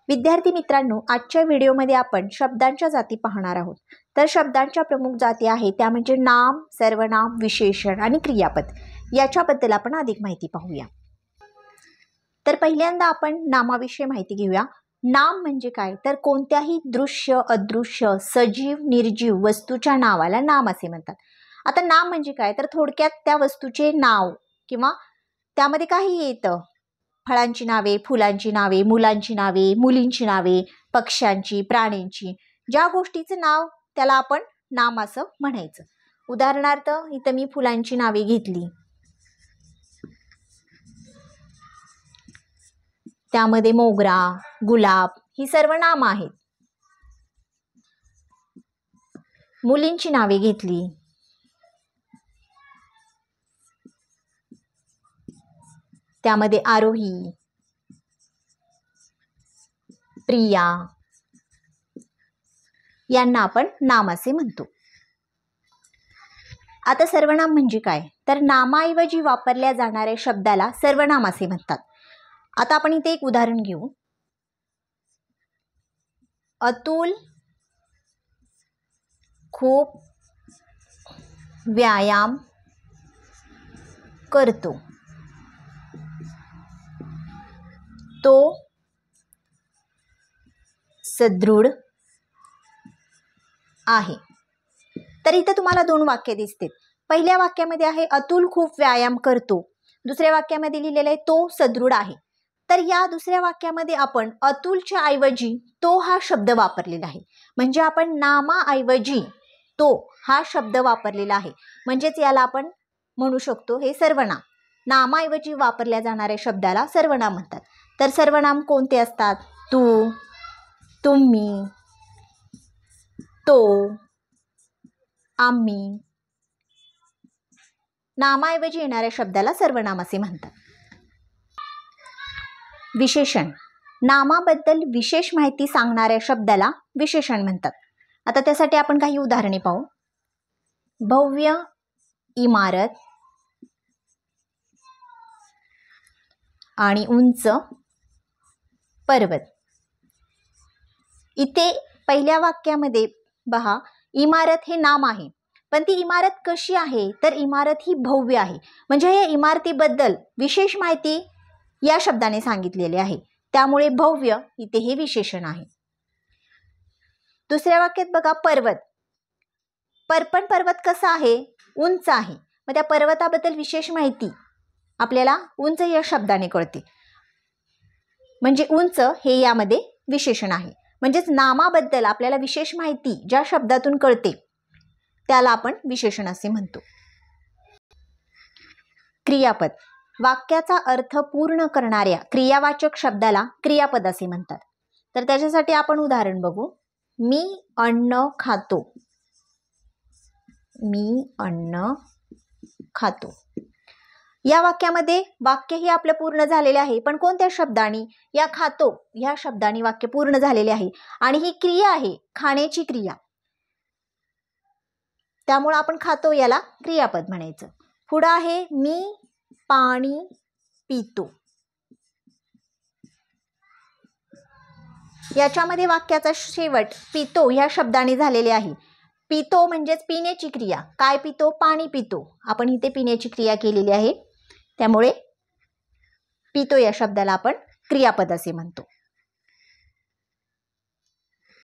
विद्यार्थी मित्रांनो, आजच्या व्हिडिओमध्ये आपण शब्दांच्या जाती पाहणार आहोत। तर शब्दांच्या प्रमुख जाती आहेत त्या म्हणजे नाम, सर्वनाम, विशेषण आणि क्रियापद। याच्याबद्दल आपण अधिक माहिती पाहूया। तर पहिल्यांदा आपण नामाविषयी माहिती घेऊया। नाम म्हणजे काय तर कोणत्याही दृश्य, अदृश्य, सजीव, निर्जीव वस्तूच्या नावाला नाम असे म्हणतात। आता नाम म्हणजे काय तर थोडक्यात त्या वस्तूचे नाव किंवा त्यामध्ये काही येतं, फळांची नावे, फुलांची नावे, मुलांची नावे, मुलींची नावे, पक्ष्यांची, प्राण्यांची, ज्या गोष्टीचं नाव त्याला आपण नाम असं म्हणायचं। उदाहरणार्थ इथं मी फुलांची नावे घेतली, त्यामध्ये मोगरा, गुलाब ही सर्व नाम आहेत। मुलींची नावे घेतली, त्यामध्ये आरोही, प्रिया यांना आपण नाम असे म्हणतो। आता सर्वनाम म्हणजे काय तर नामाऐवजी वापरल्या जाणाऱ्या शब्दाला सर्वनाम असे म्हणतात। आता आपण इथे एक उदाहरण घेऊ। अतुल खूप व्यायाम करतो, तो सदृढ आहे। तर इथे तुम्हाला दोन वाक्य दिसतात। पहिल्या वाक्यामध्ये आहे अतुल खूप व्यायाम करतो, दुसऱ्या वाक्यामध्ये लिहिलेले आहे तो सदृढ आहे। तर या दुसऱ्या वाक्यामध्ये आपण अतुलच्या ऐवजी तो हा शब्द वापरलेला आहे, म्हणजे आपण नामाऐवजी तो हा शब्द वापरलेला आहे, म्हणजेच याला आपण म्हणू शकतो हे सर्वनाम। नामाऐवजी वापरल्या जाणाऱ्या शब्दाला सर्वनाम म्हणतात। तर सर्वनाम कोणते असतात? तू, तुम्ही, तो, आम्ही। नामाऐवजी येणाऱ्या शब्दाला सर्वनाम असे म्हणतात। विशेषण, नामाबद्दल विशेष माहिती सांगणाऱ्या शब्दाला विशेषण म्हणतात। आता त्यासाठी आपण काही उदाहरणे पाहू। भव्य इमारत आणि उंच पर्वत। इथे पहिल्या वाक्यामध्ये पहा, इमारत हे नाम आहे, पण ती इमारत कशी आहे तर इमारत ही भव्य आहे, म्हणजे या इमारतीबद्दल विशेष माहिती या शब्दाने सांगितलेली आहे, त्यामुळे भव्य इथे हे विशेषण आहे। दुसऱ्या वाक्यात बघा पर्वत, पर्वत कसा आहे? उंच आहे, मग त्या पर्वताबद्दल विशेष माहिती आपल्याला उंच या शब्दाने कळते, म्हणजे उंच हे यामध्ये विशेषण आहे। म्हणजेच नामाबद्दल आपल्याला विशेष माहिती ज्या शब्दातून कळते त्याला आपण विशेषण असे म्हणतो। क्रियापद, वाक्याचा अर्थ पूर्ण करणाऱ्या क्रियावाचक शब्दाला क्रियापद असे म्हणतात। तर त्याच्यासाठी आपण उदाहरण बघू। मी अन्न खातो, मी अन्न खातो। या वाक्यामध्ये वाक्य हे आपलं पूर्ण झालेले आहे, पण कोणत्या शब्दाने? या खातो या शब्दाने वाक्य पूर्ण झालेले आहे, आणि ही क्रिया आहे खाण्याची क्रिया, त्यामुळे आपण खातो याला क्रियापद म्हणायचं। पुढे आहे मी पाणी पितो। याच्यामध्ये वाक्याचा शेवट पितो या शब्दाने झालेले आहे। पितो म्हणजेच पिण्याची क्रिया, काय पितो? पाणी पितो। आपण इथे पिण्याची क्रिया केलेली आहे, त्यामुळे पितो या शब्दाला आपण क्रियापद असे म्हणतो।